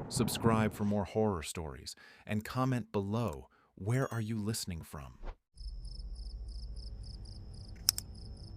Subscribe for more horror stories and comment below, where are you listening from?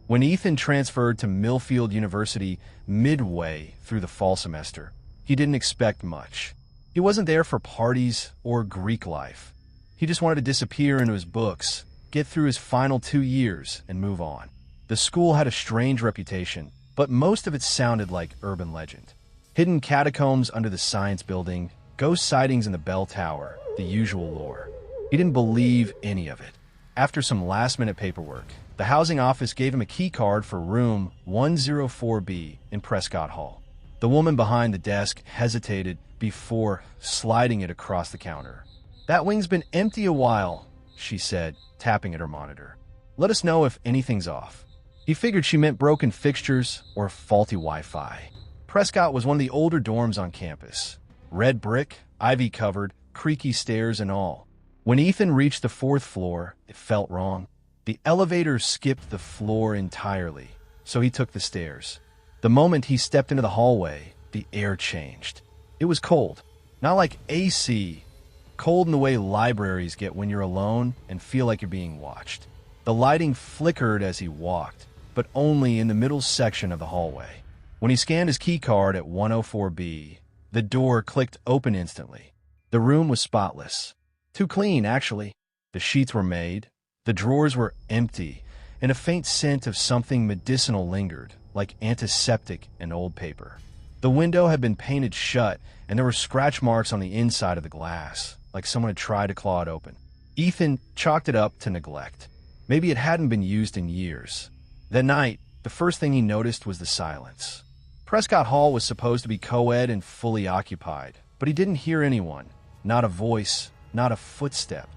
When Ethan transferred to Millfield University midway through the fall semester, he didn't expect much. He wasn't there for parties or Greek life. He just wanted to disappear into his books, get through his final 2 years, and move on. The school had a strange reputation, but most of it sounded like urban legend. Hidden catacombs under the science building, ghost sightings in the bell tower, the usual lore. He didn't believe any of it. After some last-minute paperwork, the housing office gave him a key card for room 104B in Prescott Hall. The woman behind the desk hesitated before sliding it across the counter. "That wing's been empty a while," she said, tapping at her monitor. "Let us know if anything's off." He figured she meant broken fixtures or faulty Wi-Fi. Prescott was one of the older dorms on campus. Red brick, ivy-covered, creaky stairs and all. When Ethan reached the 4th floor, it felt wrong. The elevator skipped the floor entirely, so he took the stairs. The moment he stepped into the hallway, the air changed. It was cold. Not like AC, cold in the way libraries get when you're alone and feel like you're being watched. The lighting flickered as he walked, but only in the middle section of the hallway. When he scanned his keycard at 104B, the door clicked open instantly. The room was spotless. Too clean, actually. The sheets were made, the drawers were empty, and a faint scent of something medicinal lingered, like antiseptic and old paper. The window had been painted shut, and there were scratch marks on the inside of the glass, like someone had tried to claw it open. Ethan chalked it up to neglect. Maybe it hadn't been used in years. That night, the first thing he noticed was the silence. Prescott Hall was supposed to be co-ed and fully occupied, but he didn't hear anyone. Not a voice, not a footstep,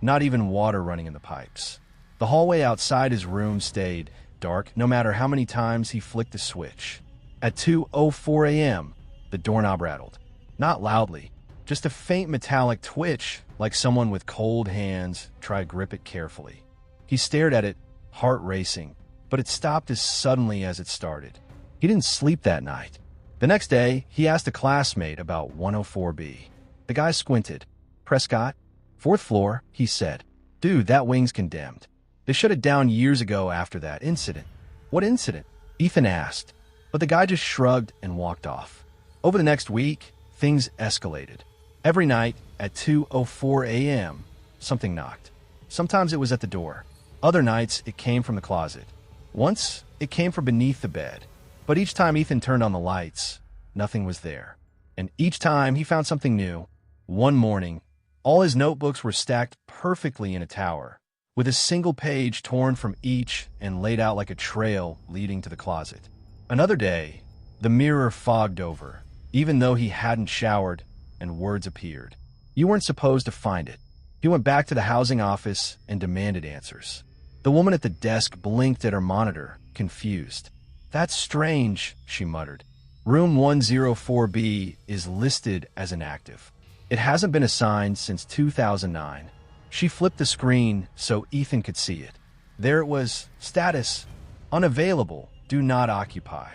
not even water running in the pipes. The hallway outside his room stayed dark no matter how many times he flicked the switch. At 2:04 a.m., the doorknob rattled. Not loudly, just a faint metallic twitch, like someone with cold hands tried to grip it carefully. He stared at it, heart racing, but it stopped as suddenly as it started. He didn't sleep that night. The next day, he asked a classmate about 104B. The guy squinted. "Prescott? 4th floor," he said. "Dude, that wing's condemned. They shut it down years ago after that incident." "What incident?" Ethan asked, but the guy just shrugged and walked off. Over the next week, things escalated. Every night at 2:04 a.m., something knocked. Sometimes it was at the door. Other nights, it came from the closet. Once, it came from beneath the bed. But each time Ethan turned on the lights, nothing was there. And each time he found something new. One morning, all his notebooks were stacked perfectly in a tower, with a single page torn from each and laid out like a trail leading to the closet. Another day, the mirror fogged over, even though he hadn't showered, and words appeared. You weren't supposed to find it. He went back to the housing office and demanded answers. The woman at the desk blinked at her monitor, confused. "That's strange," she muttered. "Room 104B is listed as inactive. It hasn't been assigned since 2009. She flipped the screen so Ethan could see it. There it was, status, unavailable, do not occupy.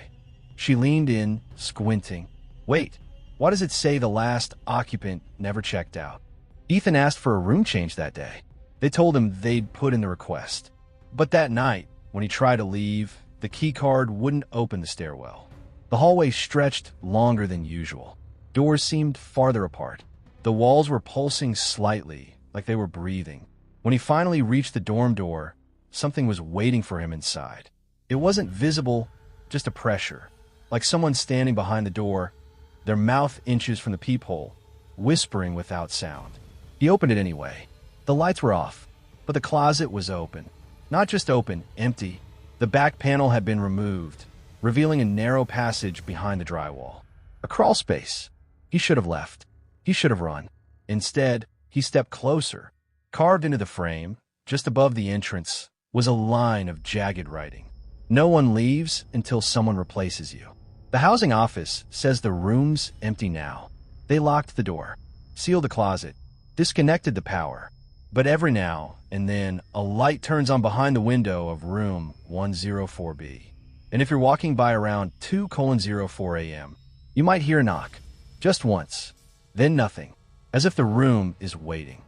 She leaned in, squinting. "Wait, why does it say the last occupant never checked out?" Ethan asked for a room change that day. They told him they'd put in the request. But that night, when he tried to leave, the key card wouldn't open the stairwell. The hallway stretched longer than usual. Doors seemed farther apart. The walls were pulsing slightly, like they were breathing. When he finally reached the dorm door, something was waiting for him inside. It wasn't visible, just a pressure, like someone standing behind the door, their mouth inches from the peephole, whispering without sound. He opened it anyway. The lights were off, but the closet was open. Not just open, empty. The back panel had been removed, revealing a narrow passage behind the drywall. A crawl space. He should have left. He should have run. Instead, he stepped closer. Carved into the frame, just above the entrance, was a line of jagged writing. "No one leaves until someone replaces you." The housing office says the room's empty now. They locked the door, sealed the closet, disconnected the power. But every now and then, a light turns on behind the window of room 104B. And if you're walking by around 2:04 a.m., you might hear a knock. Just once. Then nothing, as if the room is waiting.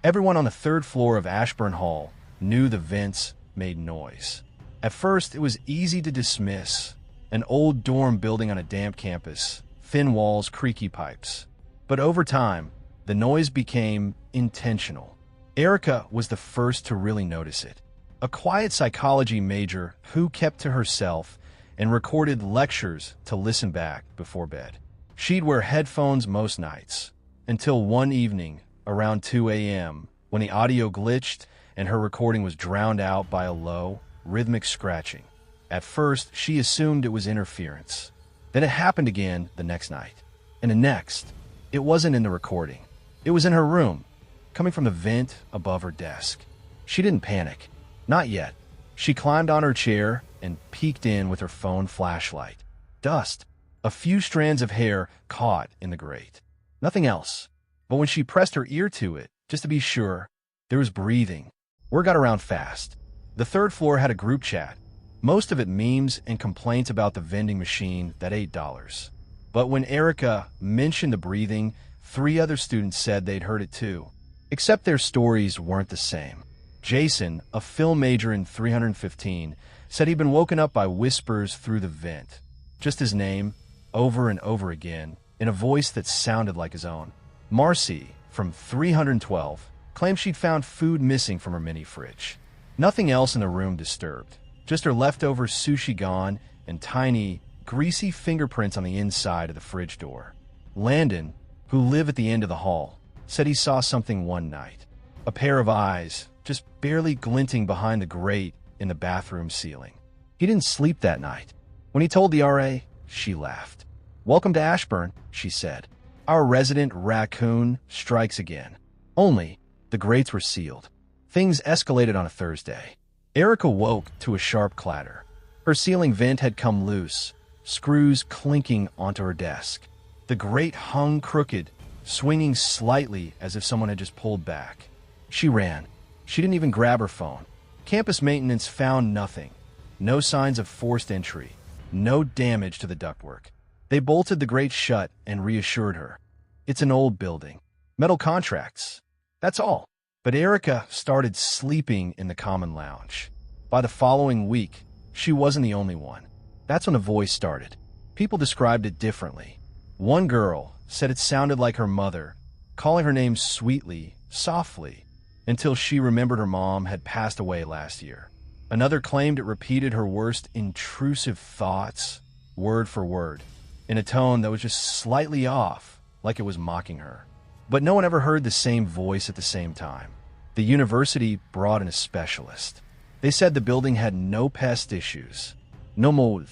Everyone on the third floor of Ashburn Hall knew the vents made noise. At first, it was easy to dismiss. An old dorm building on a damp campus, thin walls, creaky pipes. But over time, the noise became intentional. Erica was the first to really notice it. A quiet psychology major who kept to herself and recorded lectures to listen back before bed. She'd wear headphones most nights, until one evening, around 2 a.m., when the audio glitched and her recording was drowned out by a low, rhythmic scratching. At first, she assumed it was interference. Then it happened again the next night. And the next. It wasn't in the recording. It was in her room, coming from the vent above her desk. She didn't panic. Not yet. She climbed on her chair and peeked in with her phone flashlight. Dust. A few strands of hair caught in the grate. Nothing else. But when she pressed her ear to it, just to be sure, there was breathing. Word got around fast. The third floor had a group chat, most of it memes and complaints about the vending machine that $8. But when Erica mentioned the breathing, 3 other students said they'd heard it too, except their stories weren't the same. Jason, a film major in 315, said he'd been woken up by whispers through the vent. Just his name, over and over again, in a voice that sounded like his own. Marcy, from 312, claimed she'd found food missing from her mini fridge. Nothing else in the room disturbed, just her leftover sushi gone and tiny, greasy fingerprints on the inside of the fridge door. Landon, who lived at the end of the hall, said he saw something one night. A pair of eyes, just barely glinting behind the grate in the bathroom ceiling. He didn't sleep that night. When he told the RA, she laughed. "Welcome to Ashburn," she said. "Our resident raccoon strikes again." Only, the grates were sealed. Things escalated on a Thursday. Erica woke to a sharp clatter. Her ceiling vent had come loose, screws clinking onto her desk. The grate hung crooked, swinging slightly as if someone had just pulled back. She ran. She didn't even grab her phone. Campus maintenance found nothing. No signs of forced entry. No damage to the ductwork. They bolted the grate shut and reassured her. "It's an old building. Metal contracts. That's all." But Erica started sleeping in the common lounge. By the following week, she wasn't the only one. That's when the voice started. People described it differently. One girl said it sounded like her mother, calling her name sweetly, softly, until she remembered her mom had passed away last year. Another claimed it repeated her worst intrusive thoughts, word for word, in a tone that was just slightly off, like it was mocking her. But no one ever heard the same voice at the same time. The university brought in a specialist. They said the building had no pest issues, no mold,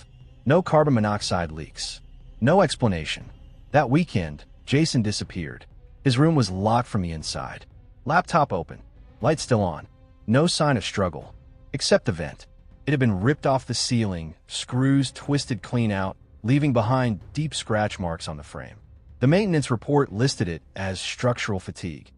no carbon monoxide leaks. No explanation. That weekend, Jason disappeared. His room was locked from the inside. Laptop open. Light still on. No sign of struggle. Except the vent. It had been ripped off the ceiling, screws twisted clean out, leaving behind deep scratch marks on the frame. The maintenance report listed it as structural fatigue.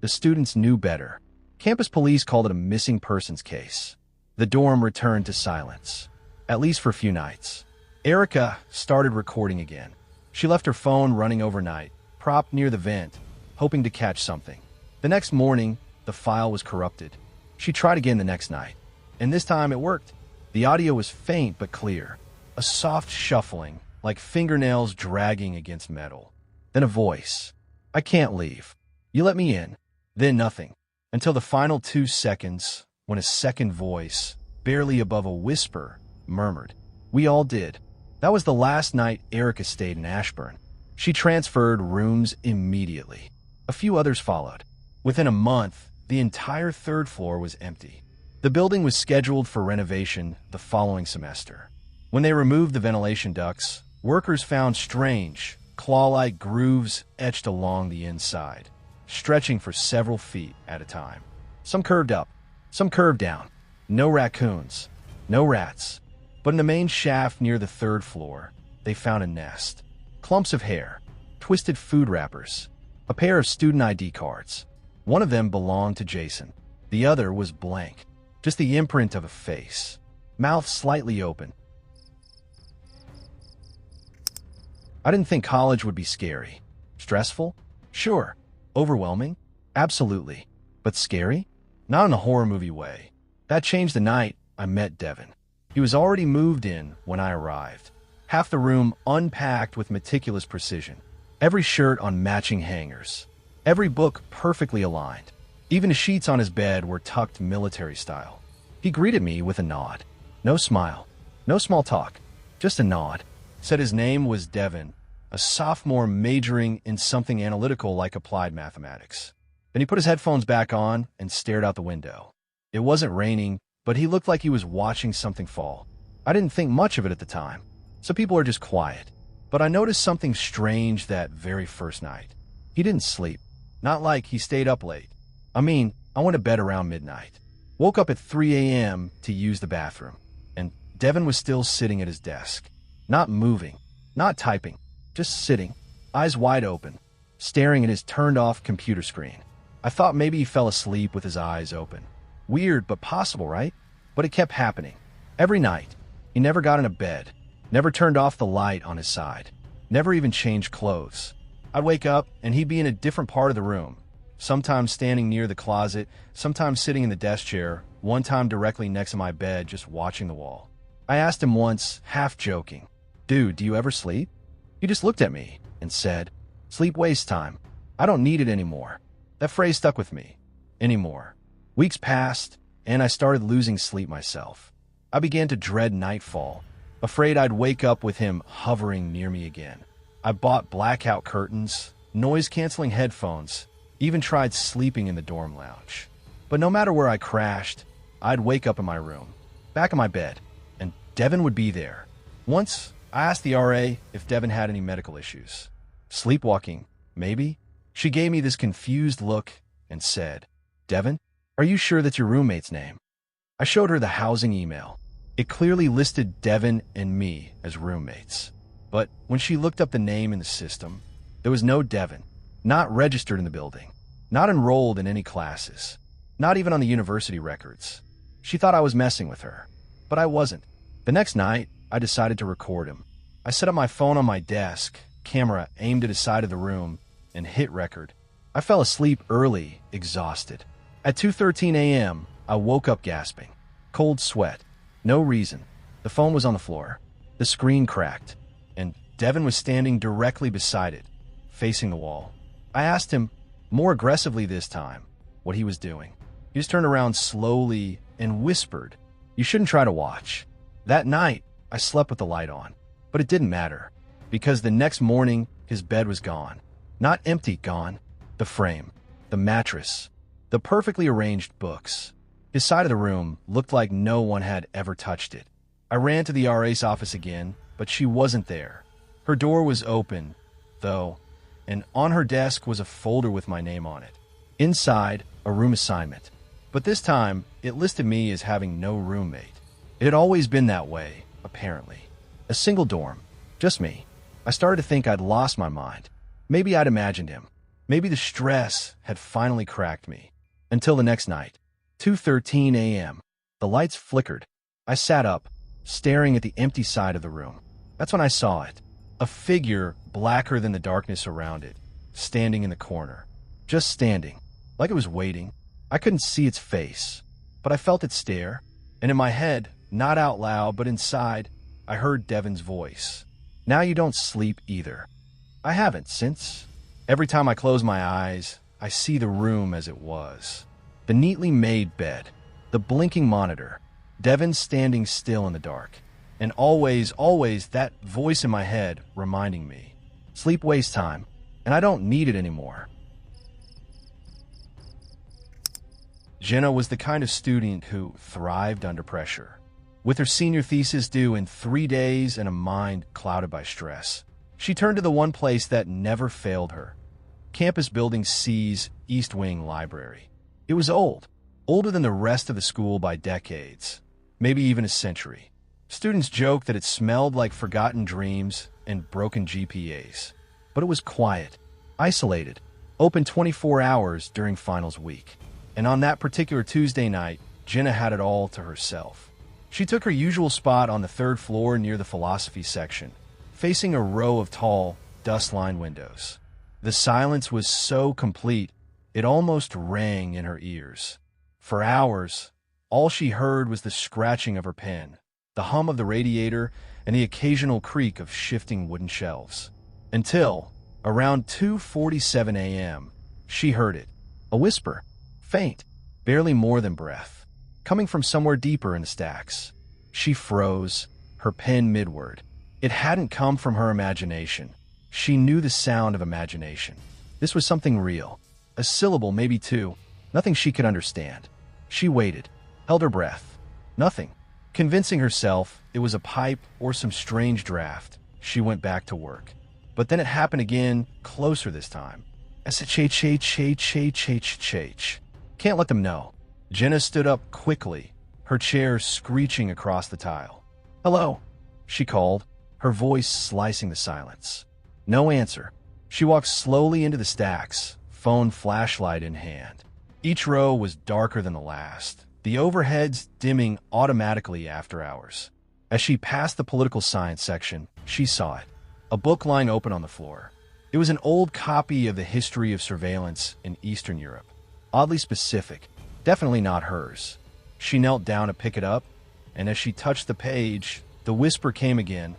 The students knew better. Campus police called it a missing persons case. The dorm returned to silence, at least for a few nights. Erica started recording again. She left her phone running overnight, propped near the vent, hoping to catch something. The next morning, the file was corrupted. She tried again the next night, and this time it worked. The audio was faint but clear, a soft shuffling, like fingernails dragging against metal. Then a voice. "I can't leave. You let me in." Then nothing, until the final 2 seconds, when a second voice, barely above a whisper, murmured, "We all did." That was the last night Erica stayed in Ashburn. She transferred rooms immediately. A few others followed. Within a month, the entire third floor was empty. The building was scheduled for renovation the following semester. When they removed the ventilation ducts, workers found strange, claw-like grooves etched along the inside, stretching for several feet at a time. Some curved up, some curved down. No raccoons, no rats. But in the main shaft near the third floor, they found a nest. Clumps of hair, twisted food wrappers, a pair of student ID cards. One of them belonged to Jason. The other was blank, just the imprint of a face, mouth slightly open. I didn't think college would be scary. Stressful? Sure. Overwhelming? Absolutely. But scary? Not in a horror movie way. That changed the night I met Devin. He was already moved in when I arrived. Half the room unpacked with meticulous precision. Every shirt on matching hangers. Every book perfectly aligned. Even the sheets on his bed were tucked military style. He greeted me with a nod. No smile. No small talk. Just a nod. Said his name was Devin, a sophomore majoring in something analytical like applied mathematics. Then he put his headphones back on and stared out the window. It wasn't raining, but he looked like he was watching something fall. I didn't think much of it at the time. Some people are just quiet. But I noticed something strange that very first night. He didn't sleep. Not like he stayed up late. I went to bed around midnight. Woke up at 3 a.m. to use the bathroom. And Devin was still sitting at his desk. Not moving. Not typing. Just sitting. Eyes wide open. Staring at his turned-off computer screen. I thought maybe he fell asleep with his eyes open. Weird, but possible, right? But it kept happening. Every night. He never got into bed. Never turned off the light on his side. Never even changed clothes. I'd wake up, and he'd be in a different part of the room. Sometimes standing near the closet, sometimes sitting in the desk chair, one time directly next to my bed, just watching the wall. I asked him once, half joking, "Dude, do you ever sleep?" He just looked at me and said, "Sleep wastes time. I don't need it anymore." That phrase stuck with me. Anymore. Weeks passed, and I started losing sleep myself. I began to dread nightfall, afraid I'd wake up with him hovering near me again. I bought blackout curtains, noise-canceling headphones, even tried sleeping in the dorm lounge. But no matter where I crashed, I'd wake up in my room, back in my bed, and Devin would be there. Once, I asked the RA if Devin had any medical issues. Sleepwalking, maybe? She gave me this confused look and said, "Devin, are you sure that's your roommate's name?" I showed her the housing email. It clearly listed Devin and me as roommates. But when she looked up the name in the system, there was no Devin, not registered in the building, not enrolled in any classes, not even on the university records. She thought I was messing with her, but I wasn't. The next night, I decided to record him. I set up my phone on my desk, camera aimed at the side of the room, and hit record. I fell asleep early, exhausted. At 2:13 a.m., I woke up gasping. Cold sweat. No reason. The phone was on the floor. The screen cracked, and Devin was standing directly beside it, facing the wall. I asked him, more aggressively this time, what he was doing. He just turned around slowly and whispered, "You shouldn't try to watch." That night, I slept with the light on, but it didn't matter, because the next morning, his bed was gone. Not empty, gone. The frame, the mattress, the perfectly arranged books. His side of the room looked like no one had ever touched it. I ran to the RA's office again, but she wasn't there. Her door was open, though, and on her desk was a folder with my name on it. Inside, a room assignment. But this time, it listed me as having no roommate. It had always been that way, apparently. A single dorm. Just me. I started to think I'd lost my mind. Maybe I'd imagined him. Maybe the stress had finally cracked me. Until the next night. 2:13 a.m. The lights flickered. I sat up, staring at the empty side of the room. That's when I saw it. A figure blacker than the darkness around it, standing in the corner. Just standing, like it was waiting. I couldn't see its face, but I felt it stare. And in my head, not out loud, but inside, I heard Devin's voice. "Now you don't sleep either." I haven't since. Every time I close my eyes, I see the room as it was. The neatly made bed, the blinking monitor, Devin standing still in the dark, and always that voice in my head reminding me, sleep wastes time, and I don't need it anymore. Jenna was the kind of student who thrived under pressure. With her senior thesis due in 3 days and a mind clouded by stress, she turned to the one place that never failed her, Campus Building C's East Wing Library. It was old, older than the rest of the school by decades, maybe even a century. Students joked that it smelled like forgotten dreams and broken GPAs. But it was quiet, isolated, open 24 hours during finals week. And on that particular Tuesday night, Jenna had it all to herself. She took her usual spot on the 3rd floor near the philosophy section, facing a row of tall, dust-lined windows. The silence was so complete, it almost rang in her ears. For hours, all she heard was the scratching of her pen, the hum of the radiator, and the occasional creak of shifting wooden shelves. Until, around 2:47 a.m., she heard it. A whisper, faint, barely more than breath, coming from somewhere deeper in the stacks. She froze, her pen midward. It hadn't come from her imagination. She knew the sound of imagination. This was something real. A syllable, maybe two. Nothing she could understand. She waited, held her breath. Nothing. Convincing herself it was a pipe or some strange draft, she went back to work. But then it happened again, closer this time. S-H-H-H-H-H-H-H. Can't let them know. Jenna stood up quickly, her chair screeching across the tile. "Hello," she called, her voice slicing the silence. No answer. She walked slowly into the stacks, phone flashlight in hand. Each row was darker than the last, the overheads dimming automatically after hours. As she passed the political science section, she saw it. A book lying open on the floor. It was an old copy of the History of Surveillance in Eastern Europe. Oddly specific, definitely not hers. She knelt down to pick it up, and as she touched the page, the whisper came again,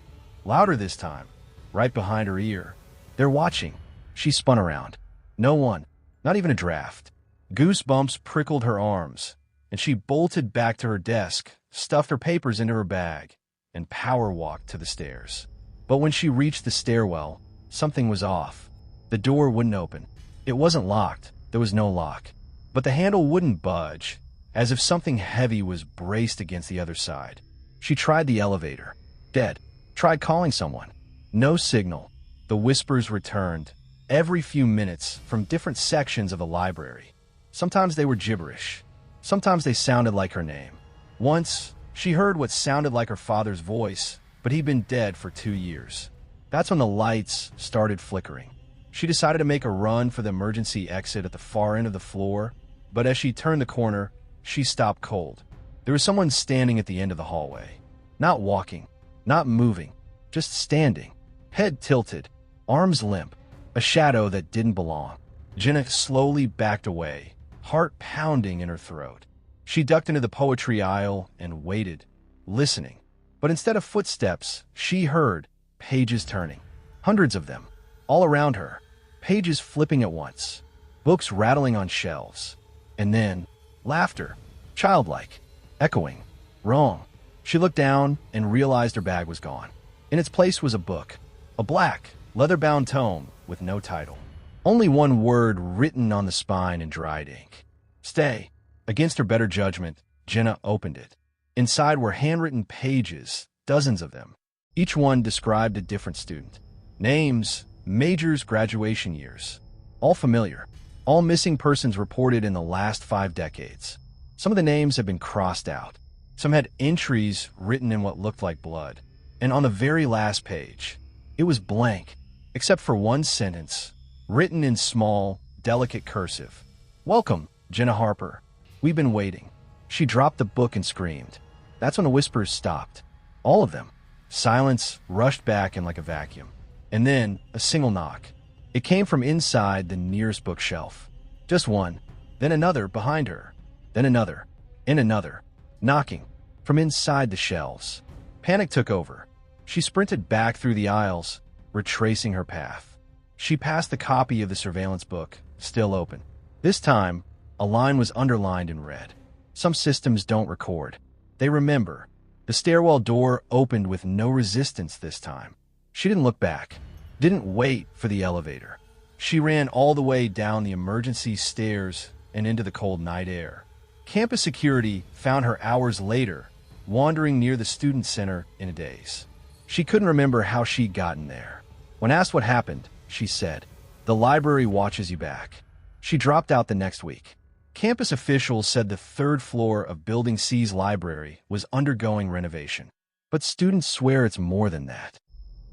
louder this time, right behind her ear. "They're watching." She spun around. No one, not even a draft. Goosebumps prickled her arms, and she bolted back to her desk, stuffed her papers into her bag, and power walked to the stairs. But when she reached the stairwell, something was off. The door wouldn't open. It wasn't locked. There was no lock. But the handle wouldn't budge, as if something heavy was braced against the other side. She tried the elevator. Dead. Tried calling someone. No signal. The whispers returned, every few minutes, from different sections of the library. Sometimes they were gibberish. Sometimes they sounded like her name. Once, she heard what sounded like her father's voice, but he'd been dead for 2 years. That's when the lights started flickering. She decided to make a run for the emergency exit at the far end of the floor, but as she turned the corner, she stopped cold. There was someone standing at the end of the hallway. Not walking, not moving, just standing, head tilted, arms limp, a shadow that didn't belong. Jenna slowly backed away, heart pounding in her throat. She ducked into the poetry aisle and waited, listening. But instead of footsteps, she heard pages turning. Hundreds of them, all around her, pages flipping at once, books rattling on shelves. And then, laughter, childlike, echoing. Wrong. She looked down and realized her bag was gone. In its place was a book, a black, leather-bound tome with no title. Only one word written on the spine in dried ink. Stay. Against her better judgment, Jenna opened it. Inside were handwritten pages, dozens of them. Each one described a different student. Names, majors, graduation years. All familiar. All missing persons reported in the last 5 decades. Some of the names had been crossed out. Some had entries written in what looked like blood. And on the very last page, it was blank, except for one sentence, written in small, delicate cursive. "Welcome, Jenna Harper. We've been waiting." She dropped the book and screamed. That's when the whispers stopped. All of them. Silence rushed back in like a vacuum. And then, a single knock. It came from inside the nearest bookshelf. Just one, then another behind her, then another, and another, knocking from inside the shelves. Panic took over. She sprinted back through the aisles, retracing her path. She passed the copy of the surveillance book, still open. This time, a line was underlined in red. Some systems don't record. They remember. The stairwell door opened with no resistance this time. She didn't look back, didn't wait for the elevator. She ran all the way down the emergency stairs and into the cold night air. Campus security found her hours later, wandering near the student center in a daze. She couldn't remember how she'd gotten there. When asked what happened, she said, "The library watches you back." She dropped out the next week. Campus officials said the 3rd floor of Building C's library was undergoing renovation. But students swear it's more than that.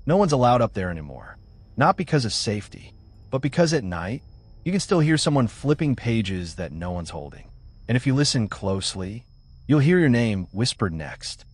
No one's allowed up there anymore. Not because of safety, but because at night, you can still hear someone flipping pages that no one's holding. And if you listen closely, you'll hear your name whispered next.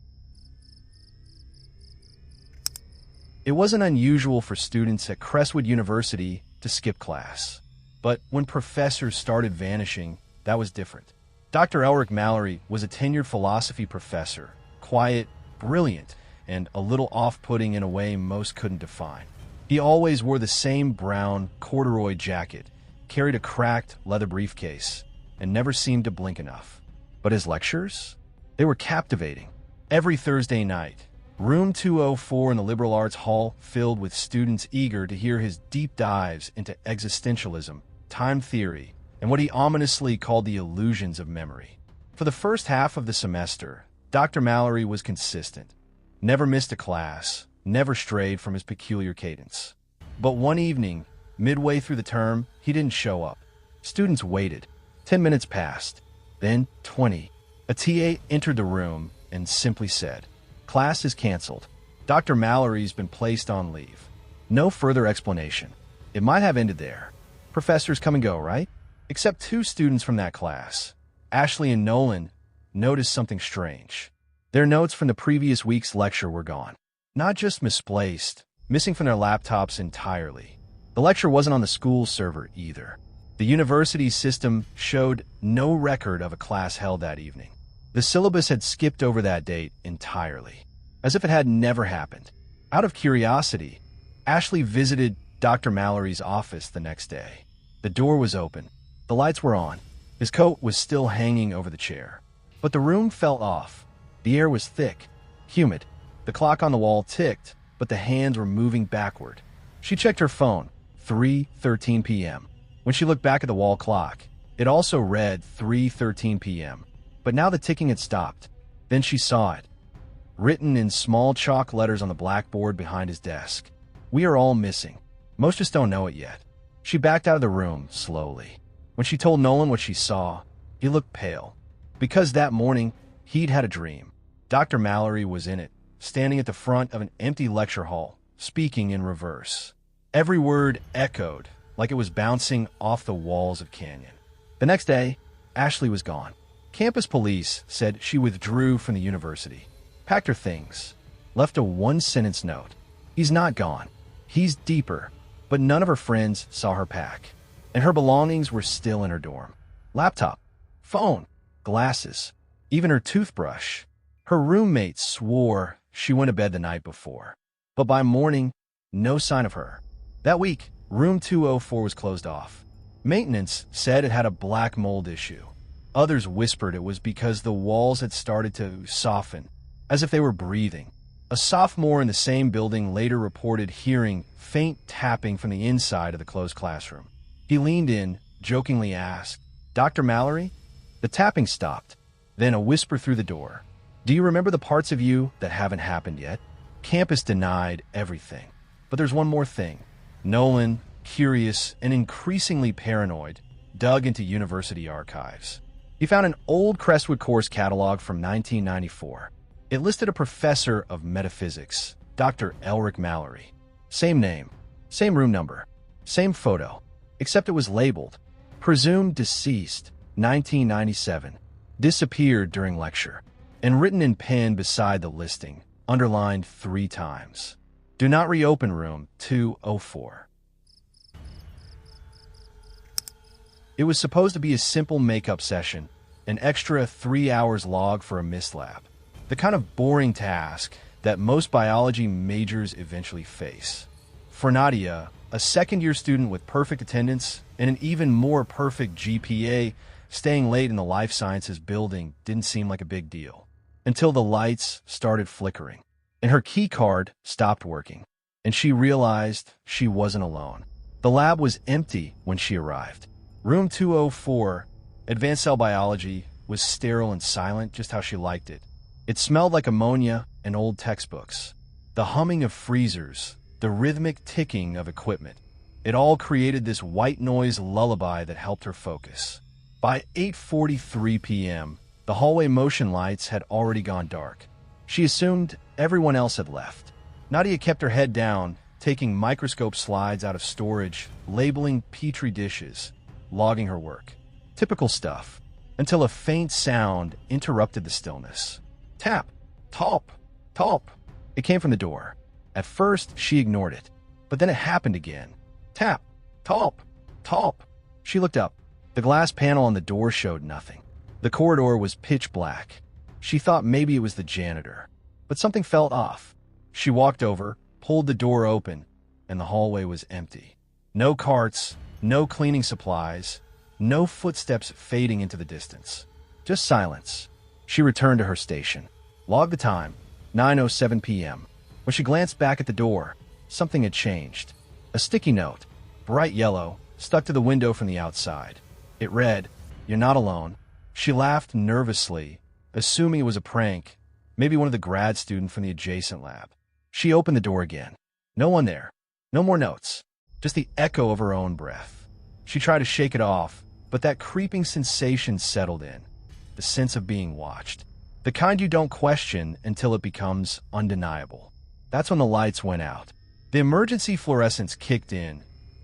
It wasn't unusual for students at Crestwood University to skip class. But when professors started vanishing, that was different. Dr. Elric Mallory was a tenured philosophy professor, quiet, brilliant, and a little off-putting in a way most couldn't define. He always wore the same brown corduroy jacket, carried a cracked leather briefcase, and never seemed to blink enough. But his lectures? They were captivating. Every Thursday night, Room 204 in the Liberal Arts Hall filled with students eager to hear his deep dives into existentialism, time theory, and what he ominously called the illusions of memory. For the first half of the semester, Dr. Mallory was consistent. Never missed a class, never strayed from his peculiar cadence. But one evening, midway through the term, he didn't show up. Students waited. 10 minutes passed. Then 20. A TA entered the room and simply said, "Class is canceled. Dr. Mallory's been placed on leave." No further explanation. It might have ended there. Professors come and go, right? Except two students from that class, Ashley and Nolan, noticed something strange. Their notes from the previous week's lecture were gone. Not just misplaced, missing from their laptops entirely. The lecture wasn't on the school server either. The university system showed no record of a class held that evening. The syllabus had skipped over that date entirely, as if it had never happened. Out of curiosity, Ashley visited Dr. Mallory's office the next day. The door was open. The lights were on. His coat was still hanging over the chair. But the room felt off. The air was thick, humid. The clock on the wall ticked, but the hands were moving backward. She checked her phone, 3:13 p.m. When she looked back at the wall clock, it also read 3:13 p.m. But now the ticking had stopped. Then she saw it, written in small chalk letters on the blackboard behind his desk. "We are all missing. Most just don't know it yet." She backed out of the room slowly. When she told Nolan what she saw, he looked pale. Because that morning, he'd had a dream. Dr. Mallory was in it, standing at the front of an empty lecture hall, speaking in reverse. Every word echoed, like it was bouncing off the walls of Canyon. The next day, Ashley was gone. Campus police said she withdrew from the university, packed her things, left a one-sentence note. "He's not gone. He's deeper." But none of her friends saw her pack, and her belongings were still in her dorm. Laptop, phone, glasses, even her toothbrush. Her roommates swore she went to bed the night before. But by morning, no sign of her. That week, room 204 was closed off. Maintenance said it had a black mold issue. Others whispered it was because the walls had started to soften, as if they were breathing. A sophomore in the same building later reported hearing faint tapping from the inside of the closed classroom. He leaned in, jokingly asked, "Dr. Mallory?" The tapping stopped. Then a whisper through the door. "Do you remember the parts of you that haven't happened yet?" Campus denied everything. But there's one more thing. Nolan, curious and increasingly paranoid, dug into university archives. He found an old Crestwood course catalog from 1994. It listed a professor of metaphysics, Dr. Elric Mallory. Same name, same room number, same photo, except it was labeled, "Presumed deceased, 1997, disappeared during lecture," and written in pen beside the listing, underlined 3 times. "Do not reopen room 204. It was supposed to be a simple makeup session, an extra 3 hours log for a mist lab. The kind of boring task that most biology majors eventually face. For Nadia, a second-year student with perfect attendance and an even more perfect GPA, staying late in the life sciences building didn't seem like a big deal. Until the lights started flickering, and her key card stopped working, and she realized she wasn't alone. The lab was empty when she arrived. Room 204, Advanced Cell Biology, was sterile and silent, just how she liked it. It smelled like ammonia and old textbooks. The humming of freezers, the rhythmic ticking of equipment. It all created this white noise lullaby that helped her focus. By 8:43 p.m., the hallway motion lights had already gone dark. She assumed everyone else had left. Nadia kept her head down, taking microscope slides out of storage, labeling petri dishes, logging her work. Typical stuff, until a faint sound interrupted the stillness. Tap, top, top. It came from the door. At first, she ignored it, but then it happened again. Tap, talp, talp. She looked up. The glass panel on the door showed nothing. The corridor was pitch black. She thought maybe it was the janitor, but something felt off. She walked over, pulled the door open, and the hallway was empty. No carts, no cleaning supplies, no footsteps fading into the distance. Just silence. She returned to her station. Logged the time, 9:07 p.m. When she glanced back at the door, something had changed. A sticky note, bright yellow, stuck to the window from the outside. It read, "You're not alone." She laughed nervously, assuming it was a prank, maybe one of the grad students from the adjacent lab. She opened the door again. No one there. No more notes. Just the echo of her own breath. She tried to shake it off, but that creeping sensation settled in. The sense of being watched. The kind you don't question until it becomes undeniable. That's when the lights went out. The emergency fluorescence kicked in,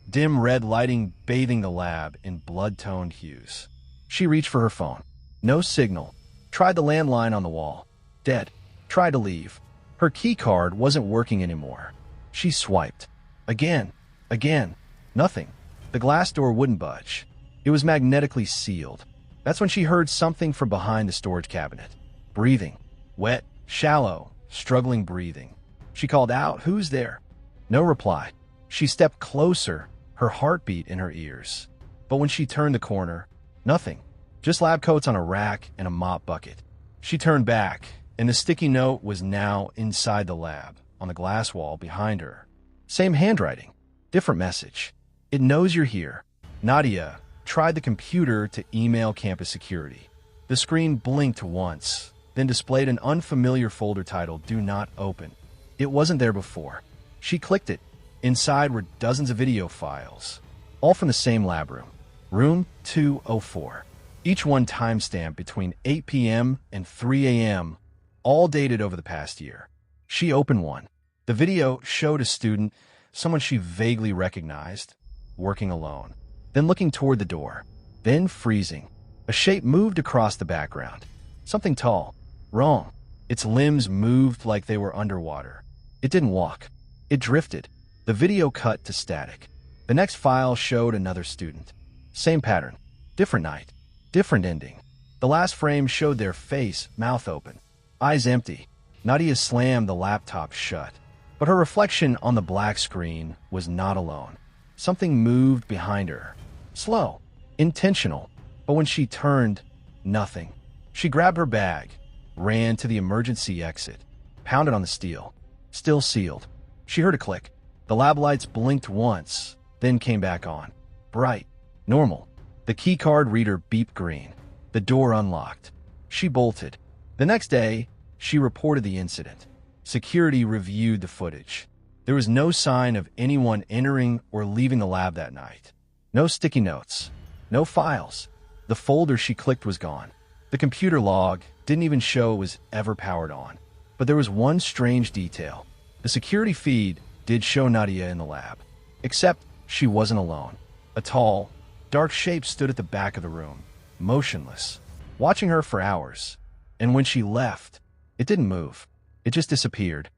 dim red lighting bathing the lab in blood-toned hues. She reached for her phone. No signal. Tried the landline on the wall. Dead. Tried to leave. Her key card wasn't working anymore. She swiped. Again. Again. Nothing. The glass door wouldn't budge. It was magnetically sealed. That's when she heard something from behind the storage cabinet. Breathing. Wet, shallow, struggling breathing. She called out, "Who's there?" No reply. She stepped closer, her heartbeat in her ears. But when she turned the corner, nothing. Just lab coats on a rack and a mop bucket. She turned back, and the sticky note was now inside the lab, on the glass wall behind her. Same handwriting. Different message. "It knows you're here. Nadia tried the computer to email campus security." The screen blinked once, then displayed an unfamiliar folder titled "Do Not Open." It wasn't there before. She clicked it. Inside were dozens of video files, all from the same lab room. Room 204. Each one timestamped between 8 p.m. and 3 a.m., all dated over the past year. She opened one. The video showed a student, someone she vaguely recognized, working alone, then looking toward the door, then freezing. A shape moved across the background. Something tall. Wrong. Its limbs moved like they were underwater. It didn't walk. It drifted. The video cut to static. The next file showed another student. Same pattern. Different night. Different ending. The last frame showed their face, mouth open, eyes empty. Nadia slammed the laptop shut. But her reflection on the black screen was not alone. Something moved behind her. Slow. Intentional. But when she turned, nothing. She grabbed her bag, ran to the emergency exit, pounded on the steel. Still sealed. She heard a click. The lab lights blinked once, then came back on. Bright. Normal. The keycard reader beeped green. The door unlocked. She bolted. The next day, she reported the incident. Security reviewed the footage. There was no sign of anyone entering or leaving the lab that night. No sticky notes. No files. The folder she clicked was gone. The computer log didn't even show it was ever powered on. But there was one strange detail. The security feed did show Nadia in the lab. Except she wasn't alone. A tall, dark shape stood at the back of the room, motionless, watching her for hours. And when she left, it didn't move. It just disappeared.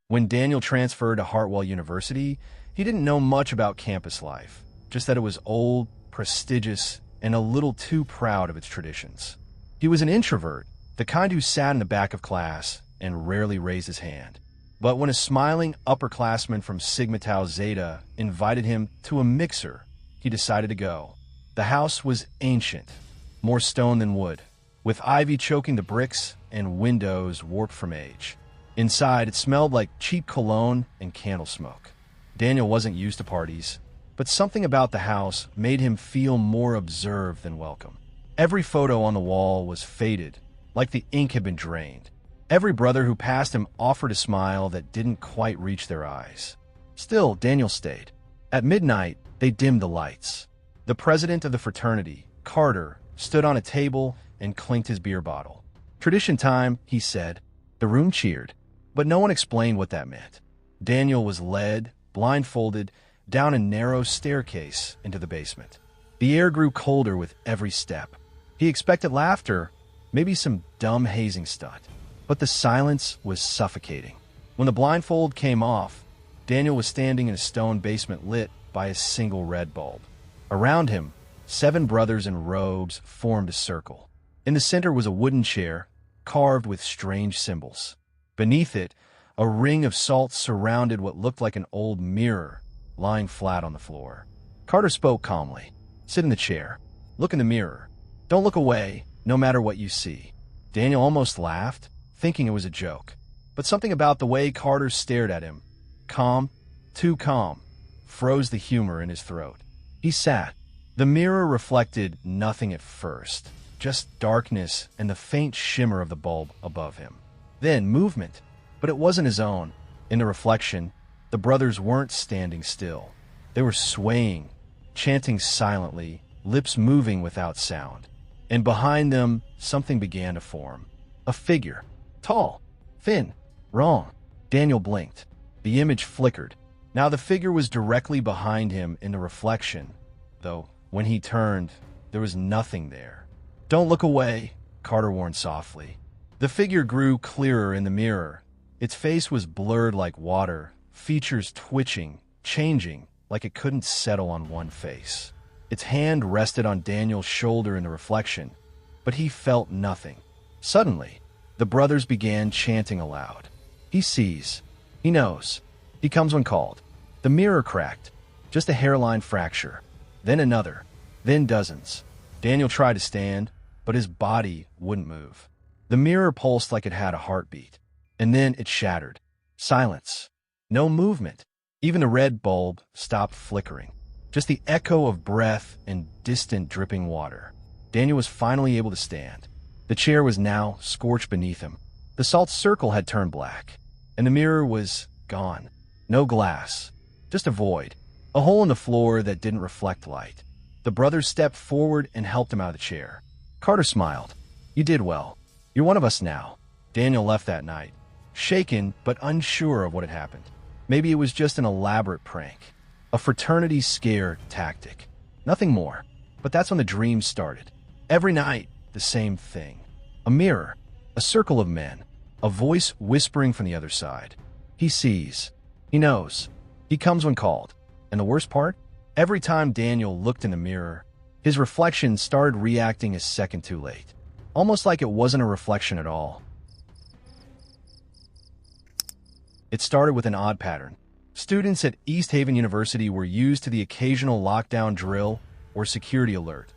When Daniel transferred to Hartwell University, he didn't know much about campus life, just that it was old, prestigious, and a little too proud of its traditions. He was an introvert, the kind who sat in the back of class and rarely raised his hand. But when a smiling upperclassman from Sigma Tau Zeta invited him to a mixer, he decided to go. The house was ancient, more stone than wood, with ivy choking the bricks and windows warped from age. Inside, it smelled like cheap cologne and candle smoke. Daniel wasn't used to parties, but something about the house made him feel more observed than welcome. Every photo on the wall was faded, like the ink had been drained. Every brother who passed him offered a smile that didn't quite reach their eyes. Still, Daniel stayed. At midnight, they dimmed the lights. The president of the fraternity, Carter, stood on a table and clinked his beer bottle. "Tradition time," he said. The room cheered, but no one explained what that meant. Daniel was led, blindfolded, down a narrow staircase into the basement. The air grew colder with every step. He expected laughter, maybe some dumb hazing stunt. but the silence was suffocating. When the blindfold came off, Daniel was standing in a stone basement lit by a single red bulb. Around him, 7 brothers in robes formed a circle. In the center was a wooden chair, carved with strange symbols. Beneath it, a ring of salt surrounded what looked like an old mirror lying flat on the floor. Carter spoke calmly. "Sit in the chair. Look in the mirror. Don't look away, no matter what you see." Daniel almost laughed, thinking it was a joke. But something about the way Carter stared at him, calm, too calm, froze the humor in his throat. He sat. The mirror reflected nothing at first, just darkness and the faint shimmer of the bulb above him. Then movement, but it wasn't his own. In the reflection, the brothers weren't standing still. They were swaying, chanting silently, lips moving without sound. And behind them, something began to form. A figure. Tall. Thin. Wrong. Daniel blinked. The image flickered. Now the figure was directly behind him in the reflection, though when he turned, there was nothing there. "Don't look away," Carter warned softly. The figure grew clearer in the mirror. Its face was blurred like water, features twitching, changing, like it couldn't settle on one face. Its hand rested on Daniel's shoulder in the reflection, but he felt nothing. Suddenly, the brothers began chanting aloud. "He sees. He knows. He comes when called." The mirror cracked. Just a hairline fracture. Then another. Then dozens. Daniel tried to stand, but his body wouldn't move. The mirror pulsed like it had a heartbeat. And then it shattered. Silence. No movement. Even the red bulb stopped flickering. Just the echo of breath and distant dripping water. Daniel was finally able to stand. The chair was now scorched beneath him. The salt circle had turned black, and the mirror was gone. No glass. Just a void. A hole in the floor that didn't reflect light. The brothers stepped forward and helped him out of the chair. Carter smiled. "You did well. You're one of us now." Daniel left that night, shaken but unsure of what had happened. Maybe it was just an elaborate prank. A fraternity scare tactic. Nothing more. But that's when the dreams started. Every night, the same thing. A mirror. A circle of men. A voice whispering from the other side. He sees. He knows. He comes when called. And the worst part? Every time Daniel looked in the mirror, his reflection started reacting a second too late. Almost like it wasn't a reflection at all. It started with an odd pattern. Students at East Haven University were used to the occasional lockdown drill or security alert.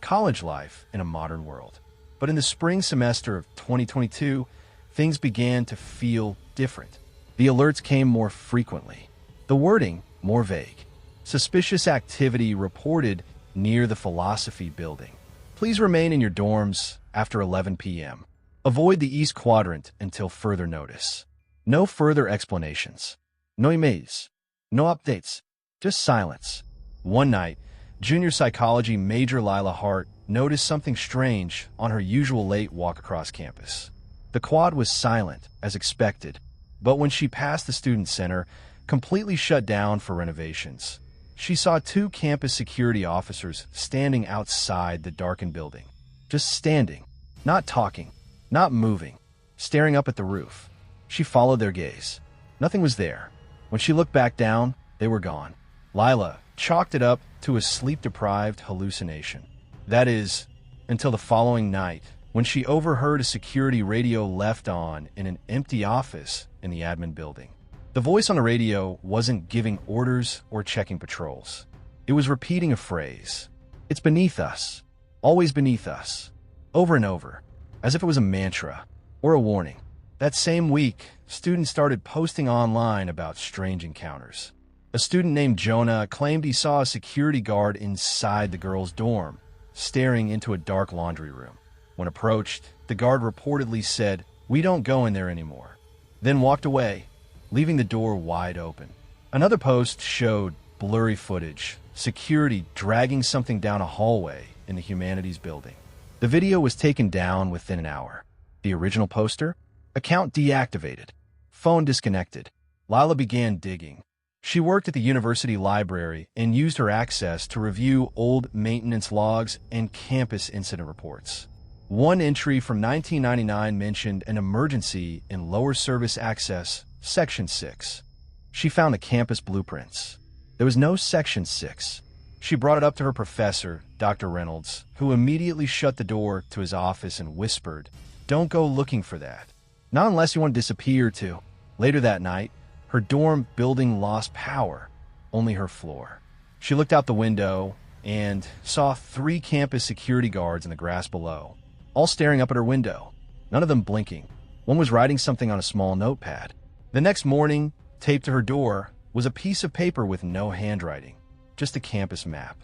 College life in a modern world. But in the spring semester of 2022, things began to feel different. The alerts came more frequently. The wording more vague. Suspicious activity reported near the philosophy building. Please remain in your dorms after 11 p.m. Avoid the East Quadrant until further notice. No further explanations. No emails. No updates. Just silence. One night, junior psychology major Lila Hart noticed something strange on her usual late walk across campus. The quad was silent, as expected, but when she passed the student center, completely shut down for renovations. She saw 2 campus security officers standing outside the darkened building. Just standing, not talking, not moving, staring up at the roof. She followed their gaze. Nothing was there. When she looked back down, they were gone. Lila chalked it up to a sleep-deprived hallucination. That is, until the following night, when she overheard a security radio left on in an empty office in the admin building. The voice on the radio wasn't giving orders or checking patrols. It was repeating a phrase. "It's beneath us. Always beneath us." Over and over, as if it was a mantra or a warning. That same week, students started posting online about strange encounters. A student named Jonah claimed he saw a security guard inside the girls' dorm, staring into a dark laundry room. When approached, the guard reportedly said, "We don't go in there anymore," then walked away, leaving the door wide open. Another post showed blurry footage, security dragging something down a hallway in the humanities building. The video was taken down within an hour. The original poster? Account deactivated. Phone disconnected. Lila began digging. She worked at the university library and used her access to review old maintenance logs and campus incident reports. One entry from 1999 mentioned an emergency in lower service access, Section 6. She found the campus blueprints. There was no Section 6. She brought it up to her professor, Dr. Reynolds, who immediately shut the door to his office and whispered, "Don't go looking for that. Not unless you want to disappear too." Later that night, her dorm building lost power, only her floor. She looked out the window and saw 3 campus security guards in the grass below, all staring up at her window, none of them blinking. One was writing something on a small notepad. The next morning, taped to her door, was a piece of paper with no handwriting, just a campus map,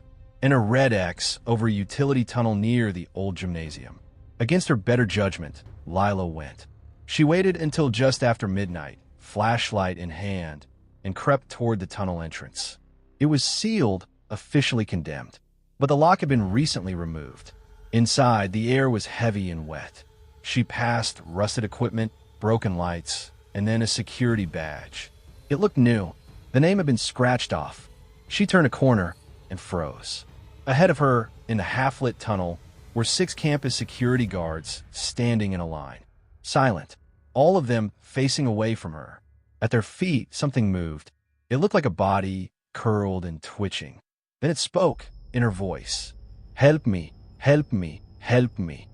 and a red X over a utility tunnel near the old gymnasium. Against her better judgment, Lila went. She waited until just after midnight, flashlight in hand, and crept toward the tunnel entrance. It was sealed, officially condemned, but the lock had been recently removed. Inside, the air was heavy and wet. She passed rusted equipment, broken lights, and then a security badge. It looked new. The name had been scratched off. She turned a corner and froze. Ahead of her, in the half-lit tunnel, were 6 campus security guards standing in a line, silent, all of them facing away from her. At their feet, something moved. It looked like a body, curled and twitching. Then it spoke, in her voice. "Help me, help me, help me."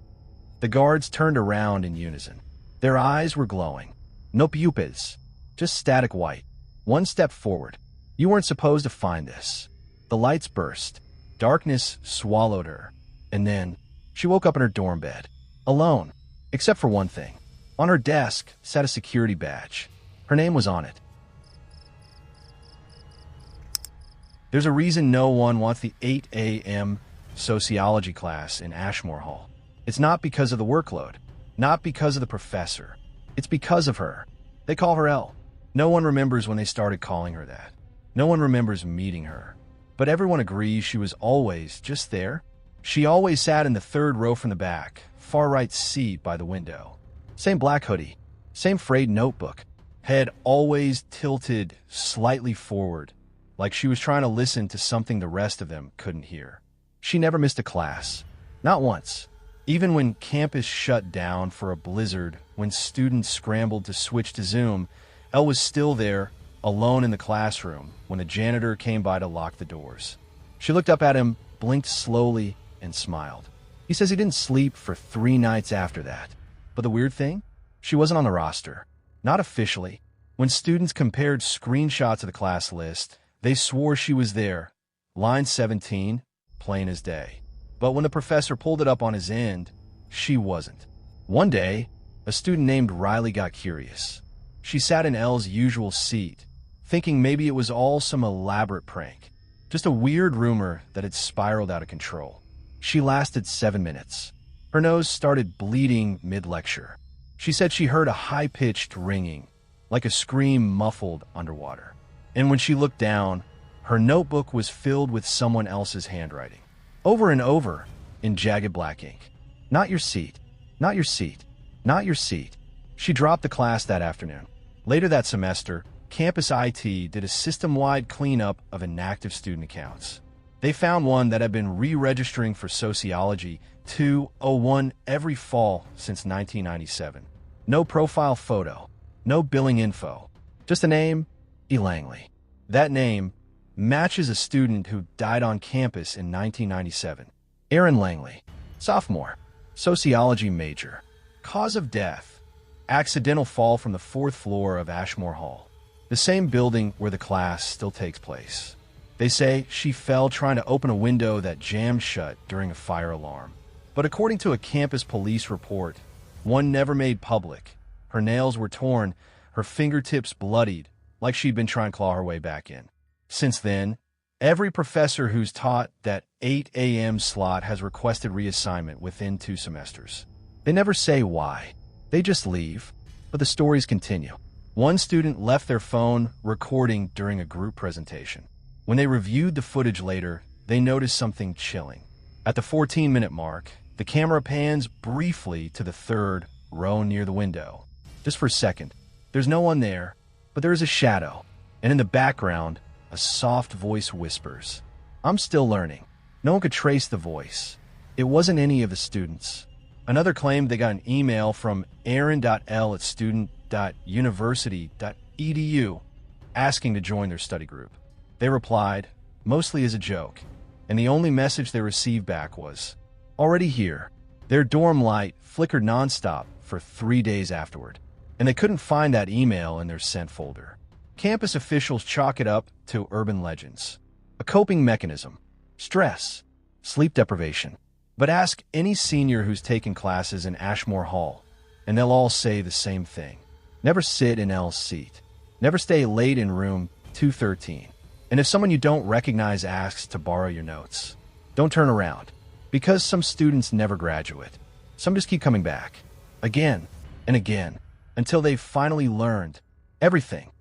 The guards turned around in unison. Their eyes were glowing. No pupils, just static white. One step forward. "You weren't supposed to find this." The lights burst. Darkness swallowed her. And then, she woke up in her dorm bed. Alone, except for one thing. On her desk sat a security badge. Her name was on it. There's a reason no one wants the 8 a.m. sociology class in Ashmore Hall. It's not because of the workload, not because of the professor. It's because of her. They call her L. No one remembers when they started calling her that. No one remembers meeting her. But everyone agrees she was always just there. She always sat in the 3rd row from the back, far right seat by the window. Same black hoodie, same frayed notebook, head always tilted slightly forward, like she was trying to listen to something the rest of them couldn't hear. She never missed a class. Not once. Even when campus shut down for a blizzard, when students scrambled to switch to Zoom, Elle was still there, alone in the classroom, when the janitor came by to lock the doors. She looked up at him, blinked slowly, and smiled. He says he didn't sleep for 3 nights after that. But the weird thing? She wasn't on the roster. Not officially. When students compared screenshots of the class list, they swore she was there. Line 17, plain as day. But when the professor pulled it up on his end, she wasn't. One day, a student named Riley got curious. She sat in Elle's usual seat, thinking maybe it was all some elaborate prank. Just a weird rumor that had spiraled out of control. She lasted 7 minutes. Her nose started bleeding mid-lecture. She said she heard a high-pitched ringing, like a scream muffled underwater. And when she looked down, her notebook was filled with someone else's handwriting. Over and over, in jagged black ink. "Not your seat. Not your seat. Not your seat." She dropped the class that afternoon. Later that semester, campus IT did a system-wide cleanup of inactive student accounts. They found one that had been re-registering for sociology 201 every fall since 1997. No profile photo, no billing info, just a name, E. Langley. That name matches a student who died on campus in 1997. Aaron Langley, sophomore, sociology major. Cause of death, accidental fall from the 4th floor of Ashmore Hall, the same building where the class still takes place. They say she fell trying to open a window that jammed shut during a fire alarm. But according to a campus police report, one never made public, her nails were torn, her fingertips bloodied, like she'd been trying to claw her way back in. Since then, every professor who's taught that 8 a.m. slot has requested reassignment within 2 semesters. They never say why. They just leave, but the stories continue. One student left their phone recording during a group presentation. When they reviewed the footage later, they noticed something chilling. At the 14-minute mark, the camera pans briefly to the 3rd row near the window. Just for a second. There's no one there, but there is a shadow. And in the background, a soft voice whispers. I'm still learning. No one could trace the voice. It wasn't any of the students. Another claimed they got an email from aaron.l@student.university.edu asking to join their study group. They replied, mostly as a joke, and the only message they received back was, "Already here." Their dorm light flickered nonstop for 3 days afterward, and they couldn't find that email in their sent folder. Campus officials chalk it up to urban legends, a coping mechanism, stress, sleep deprivation. But ask any senior who's taken classes in Ashmore Hall, and they'll all say the same thing. Never sit in L's seat. Never stay late in room 213. And if someone you don't recognize asks to borrow your notes, don't turn around, because some students never graduate. Some just keep coming back, again and again, until they've finally learned everything.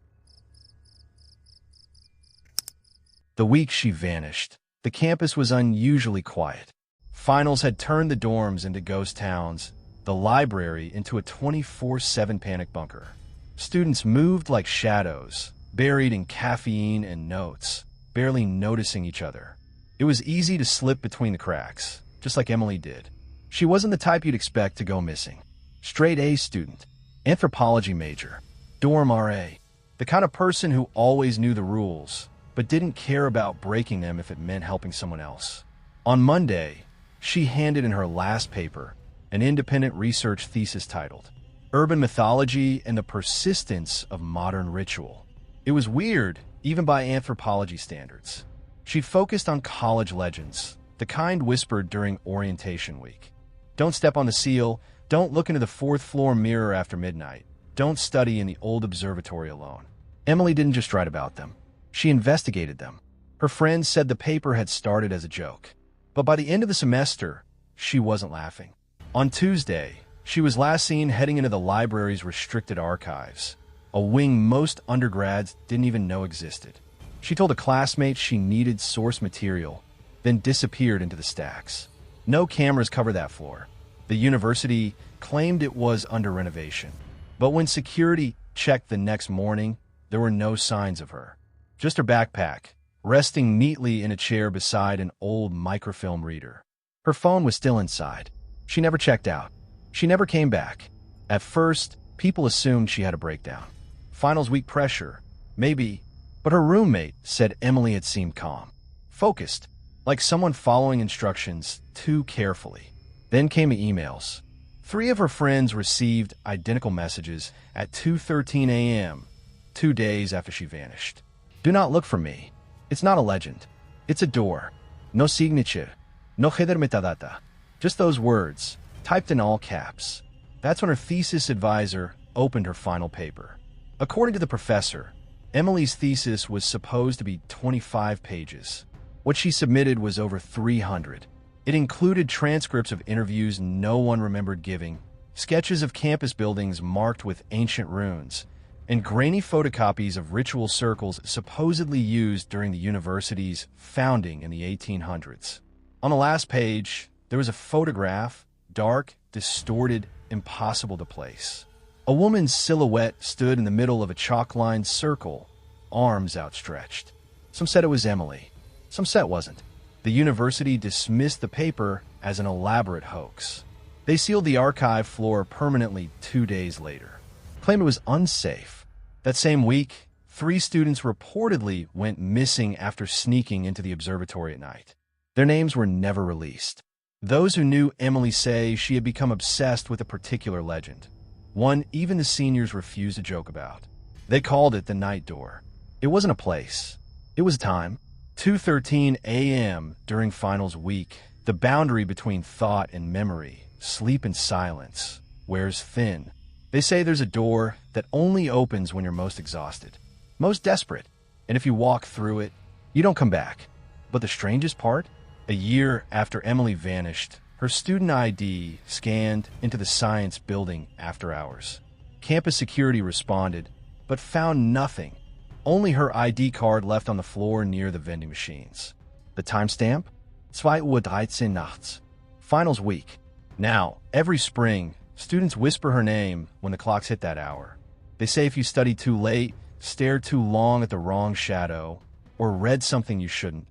The week she vanished, the campus was unusually quiet. Finals had turned the dorms into ghost towns, the library into a 24/7 panic bunker. Students moved like shadows, buried in caffeine and notes, barely noticing each other. It was easy to slip between the cracks, just like Emily did. She wasn't the type you'd expect to go missing. Straight A student, anthropology major, dorm RA, the kind of person who always knew the rules, but didn't care about breaking them if it meant helping someone else. On Monday, she handed in her last paper, an independent research thesis titled, Urban Mythology and the Persistence of Modern Ritual. It was weird, even by anthropology standards. She focused on college legends, the kind whispered during orientation week. Don't step on the seal, don't look into the fourth floor mirror after midnight, don't study in the old observatory alone. Emily didn't just write about them. She investigated them. Her friends said the paper had started as a joke. But by the end of the semester, she wasn't laughing. On Tuesday, she was last seen heading into the library's restricted archives, a wing most undergrads didn't even know existed. She told a classmate she needed source material, then disappeared into the stacks. No cameras covered that floor. The university claimed it was under renovation. But when security checked the next morning, there were no signs of her. Just her backpack, resting neatly in a chair beside an old microfilm reader. Her phone was still inside. She never checked out. She never came back. At first, people assumed she had a breakdown. Finals week pressure, maybe, but her roommate said Emily had seemed calm, focused, like someone following instructions too carefully. Then came the emails. 3 of her friends received identical messages at 2:13 a.m., 2 days after she vanished. Do not look for me. It's not a legend. It's a door. No signature. No header metadata. Just those words, typed in all caps. That's when her thesis advisor opened her final paper. According to the professor, Emily's thesis was supposed to be 25 pages. What she submitted was over 300. It included transcripts of interviews no one remembered giving, sketches of campus buildings marked with ancient runes, and grainy photocopies of ritual circles supposedly used during the university's founding in the 1800s. On the last page, there was a photograph, dark, distorted, impossible to place. A woman's silhouette stood in the middle of a chalk-lined circle, arms outstretched. Some said it was Emily. Some said it wasn't. The university dismissed the paper as an elaborate hoax. They sealed the archive floor permanently 2 days later. Claimed it was unsafe. That same week, 3 students reportedly went missing after sneaking into the observatory at night. Their names were never released. Those who knew Emily say she had become obsessed with a particular legend. One even the seniors refused to joke about. They called it the night door. It wasn't a place. It was a time. 2:13 a.m. during finals week, the boundary between thought and memory, sleep and silence, wears thin. They say there's a door that only opens when you're most exhausted, most desperate, and if you walk through it, you don't come back. But the strangest part? A year after Emily vanished, her student ID scanned into the science building after hours. Campus security responded, but found nothing. Only her ID card left on the floor near the vending machines. The timestamp? 2:13 nachts. Finals week. Now, every spring, students whisper her name when the clocks hit that hour. They say if you studied too late, stared too long at the wrong shadow, or read something you shouldn't,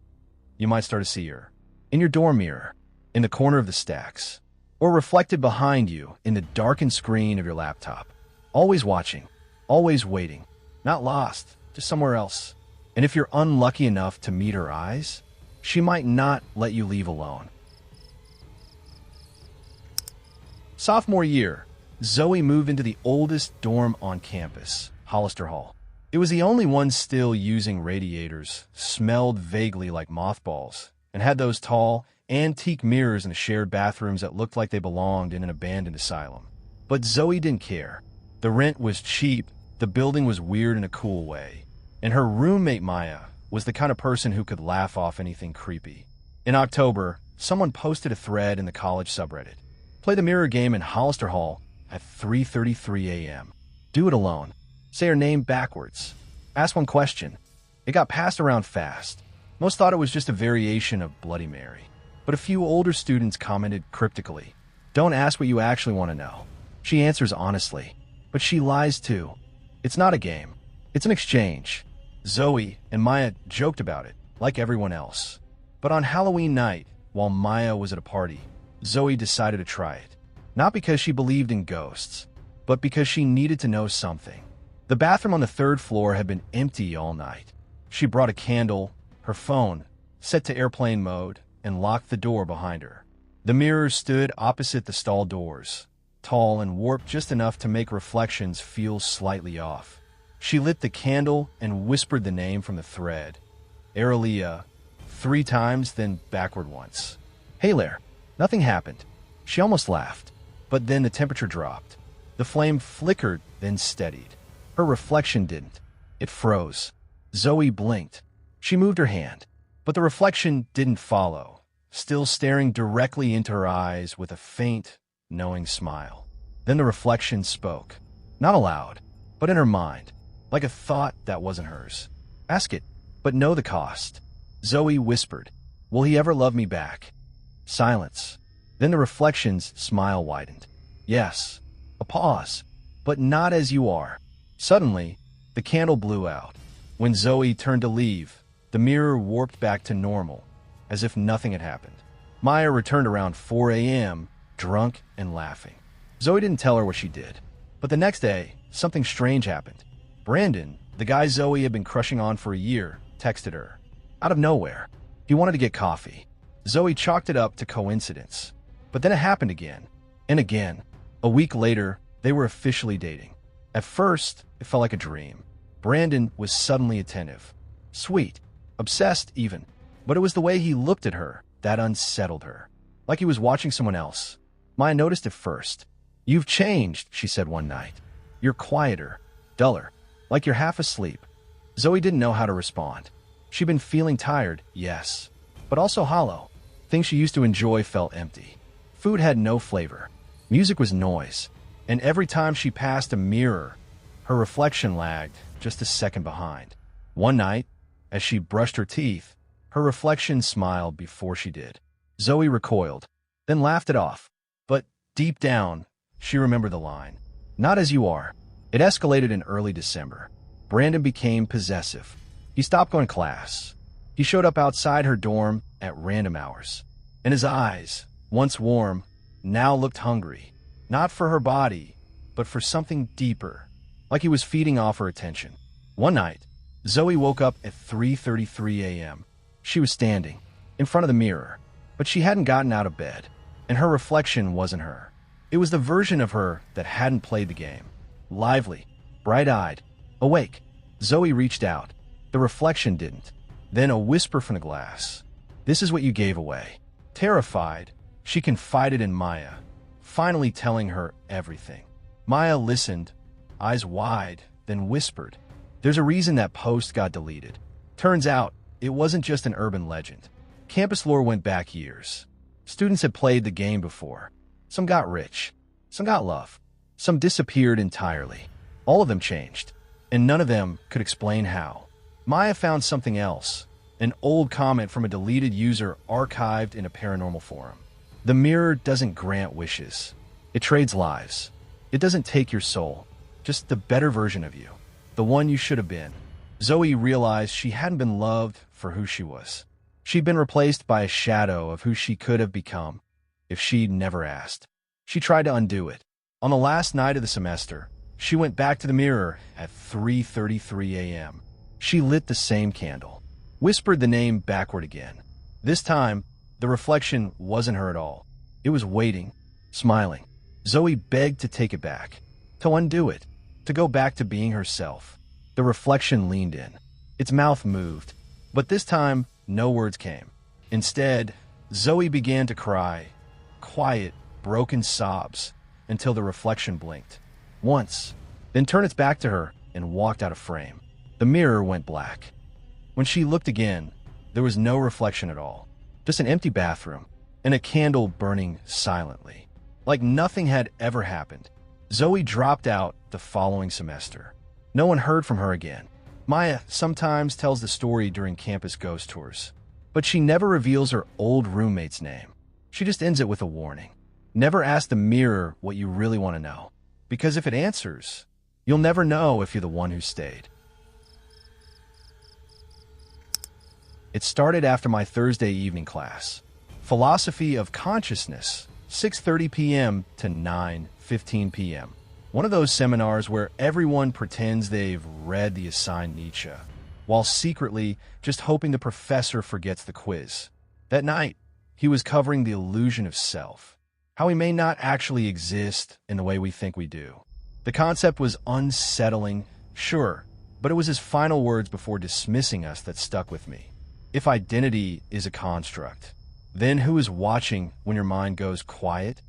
you might start to see her. In your dorm mirror, in the corner of the stacks, or reflected behind you in the darkened screen of your laptop. Always watching, always waiting, not lost, just somewhere else. And if you're unlucky enough to meet her eyes, she might not let you leave alone. Sophomore year, Zoe moved into the oldest dorm on campus, Hollister Hall. It was the only one still using radiators, smelled vaguely like mothballs, and had those tall, antique mirrors in the shared bathrooms that looked like they belonged in an abandoned asylum. But Zoe didn't care. The rent was cheap, the building was weird in a cool way, and her roommate Maya was the kind of person who could laugh off anything creepy. In October, someone posted a thread in the college subreddit. Play the mirror game in Hollister Hall at 3:33 a.m. Do it alone. Say her name backwards. Ask one question. It got passed around fast. Most thought it was just a variation of Bloody Mary. But a few older students commented cryptically, "Don't ask what you actually want to know." She answers honestly, but she lies too. It's not a game. It's an exchange. Zoe and Maya joked about it, like everyone else. But on Halloween night, while Maya was at a party, Zoe decided to try it. Not because she believed in ghosts, but because she needed to know something. The bathroom on the third floor had been empty all night. She brought a candle, her phone, set to airplane mode, and locked the door behind her. The mirrors stood opposite the stall doors, tall and warped just enough to make reflections feel slightly off. She lit the candle and whispered the name from the thread. Aurelia, 3 times, then backward once. "Hey there." Nothing happened. She almost laughed, but then the temperature dropped. The flame flickered, then steadied. Her reflection didn't. It froze. Zoe blinked. She moved her hand, but the reflection didn't follow, still staring directly into her eyes with a faint, knowing smile. Then the reflection spoke, not aloud, but in her mind, like a thought that wasn't hers. "Ask it, but know the cost." Zoe whispered, "Will he ever love me back?" Silence. Then the reflection's smile widened. "Yes." A pause. "But not as you are." Suddenly, the candle blew out. When Zoe turned to leave, the mirror warped back to normal, as if nothing had happened. Maya returned around 4 a.m., drunk and laughing. Zoe didn't tell her what she did. But the next day, something strange happened. Brandon, the guy Zoe had been crushing on for a year, texted her. Out of nowhere. He wanted to get coffee. Zoe chalked it up to coincidence. But then it happened again. And again. A week later, they were officially dating. At first, it felt like a dream. Brandon was suddenly attentive. Sweet. Obsessed, even. But it was the way he looked at her that unsettled her. Like he was watching someone else. Maya noticed it first. "You've changed," she said one night. "You're quieter, duller, like you're half asleep." Zoe didn't know how to respond. She'd been feeling tired, yes, but also hollow. Things she used to enjoy felt empty. Food had no flavor. Music was noise. And every time she passed a mirror, her reflection lagged just a second behind. One night, as she brushed her teeth, her reflection smiled before she did. Zoe recoiled, then laughed it off. But deep down, she remembered the line. "Not as you are." It escalated in early December. Brandon became possessive. He stopped going to class. He showed up outside her dorm at random hours. And his eyes, once warm, now looked hungry. Not for her body, but for something deeper, like he was feeding off her attention. One night, Zoe woke up at 3:33 a.m. She was standing in front of the mirror, but she hadn't gotten out of bed, and her reflection wasn't her. It was the version of her that hadn't played the game. Lively, bright-eyed, awake. Zoe reached out. The reflection didn't. Then a whisper from the glass. "This is what you gave away." Terrified, she confided in Maya, finally telling her everything. Maya listened, eyes wide, then whispered. There's a reason that post got deleted. Turns out, it wasn't just an urban legend. Campus lore went back years. Students had played the game before. Some got rich. Some got love. Some disappeared entirely. All of them changed, and none of them could explain how. Maya found something else, an old comment from a deleted user archived in a paranormal forum. The mirror doesn't grant wishes. It trades lives. It doesn't take your soul, just the better version of you, the one you should have been. Zoe realized she hadn't been loved for who she was. She'd been replaced by a shadow of who she could have become if she'd never asked. She tried to undo it. On the last night of the semester, she went back to the mirror at 3:33 a.m. She lit the same candle, whispered the name backward again. This time, the reflection wasn't her at all. It was waiting, smiling. Zoe begged to take it back, to undo it, to go back to being herself. The reflection leaned in. Its mouth moved, but this time, no words came. Instead, Zoe began to cry, quiet, broken sobs, until the reflection blinked. Once, then turned its back to her and walked out of frame. The mirror went black. When she looked again, there was no reflection at all. Just an empty bathroom and a candle burning silently, like nothing had ever happened. Zoe dropped out the following semester. No one heard from her again. Maya sometimes tells the story during campus ghost tours, but she never reveals her old roommate's name. She just ends it with a warning. Never ask the mirror what you really want to know, because if it answers, you'll never know if you're the one who stayed. It started after my Thursday evening class. Philosophy of Consciousness, 6:30 p.m. to 9:15 p.m. One of those seminars where everyone pretends they've read the assigned Nietzsche, while secretly just hoping the professor forgets the quiz. That night, he was covering the illusion of self, how we may not actually exist in the way we think we do. The concept was unsettling, sure, but it was his final words before dismissing us that stuck with me. If identity is a construct, then who is watching when your mind goes quiet?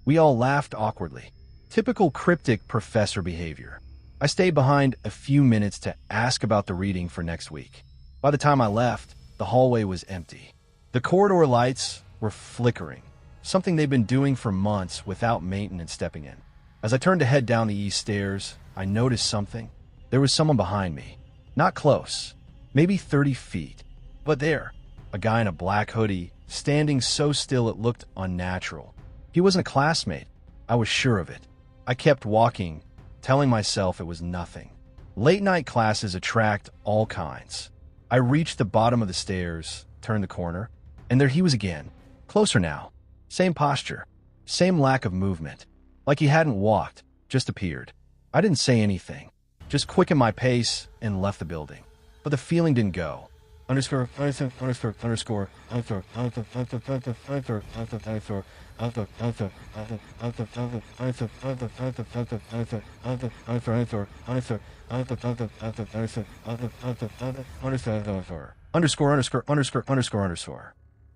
We all laughed awkwardly. Typical cryptic professor behavior. I stayed behind a few minutes to ask about the reading for next week. By the time I left, the hallway was empty. The corridor lights were flickering, something they've been doing for months without maintenance stepping in. As I turned to head down the east stairs, I noticed something. There was someone behind me. Not close, maybe 30 feet. But there, a guy in a black hoodie, standing so still it looked unnatural. He wasn't a classmate. I was sure of it. I kept walking, telling myself it was nothing. Late-night classes attract all kinds. I reached the bottom of the stairs, turned the corner, and there he was again. Closer now. Same posture. Same lack of movement. Like he hadn't walked, just appeared. I didn't say anything. Just quickened my pace and left the building. But the feeling didn't go. Underscore.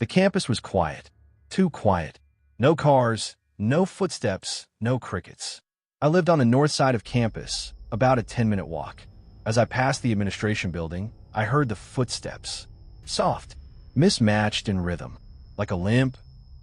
The campus was quiet. Too quiet. No cars, no footsteps, no crickets. I lived on the north side of campus, about a 10-minute walk. As I passed the administration building, I heard the footsteps. Soft, mismatched in rhythm, like a limp,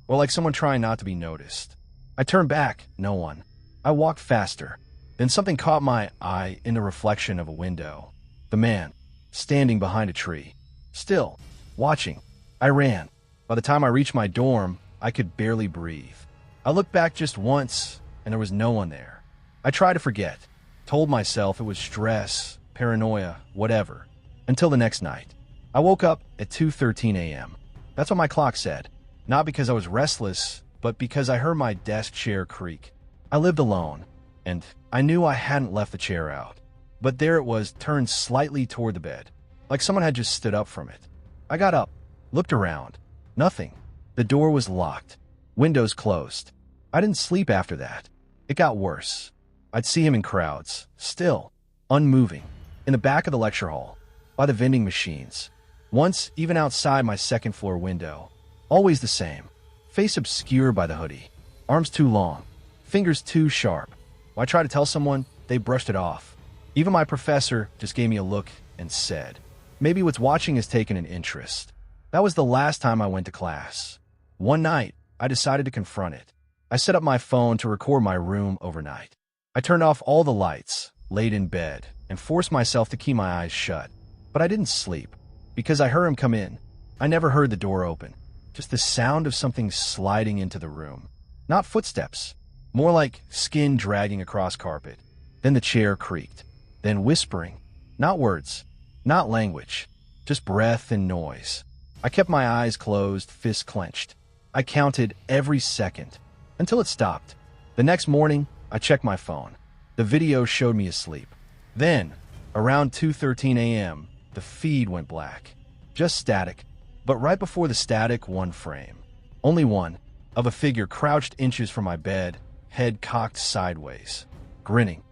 or like someone trying not to be noticed. I turned back, no one. I walked faster. Then something caught my eye in the reflection of a window. The man, standing behind a tree. Still, watching. I ran. By the time I reached my dorm, I could barely breathe. I looked back just once, and there was no one there. I tried to forget. Told myself it was stress, paranoia, whatever. Until the next night. I woke up at 2:13 a.m. That's what my clock said. Not because I was restless, but because I heard my desk chair creak. I lived alone, and I knew I hadn't left the chair out. But there it was, turned slightly toward the bed, like someone had just stood up from it. I got up, looked around. Nothing. The door was locked. Windows closed. I didn't sleep after that. It got worse. I'd see him in crowds, still, unmoving, in the back of the lecture hall, by the vending machines. Once, even outside my second-floor window. Always the same. Face obscured by the hoodie. Arms too long. Fingers too sharp. When I tried to tell someone, they brushed it off. Even my professor just gave me a look and said, "Maybe what's watching has taken an interest." That was the last time I went to class. One night, I decided to confront it. I set up my phone to record my room overnight. I turned off all the lights, laid in bed, and forced myself to keep my eyes shut. But I didn't sleep, because I heard him come in. I never heard the door open, just the sound of something sliding into the room. Not footsteps, more like skin dragging across carpet. Then the chair creaked, then whispering. Not words, not language, just breath and noise. I kept my eyes closed, fists clenched. I counted every second, until it stopped. The next morning, I checked my phone. The video showed me asleep. Then, around 2:13 a.m., the feed went black. Just static, but right before the static, one frame. Only one, of a figure crouched inches from my bed, head cocked sideways, grinning.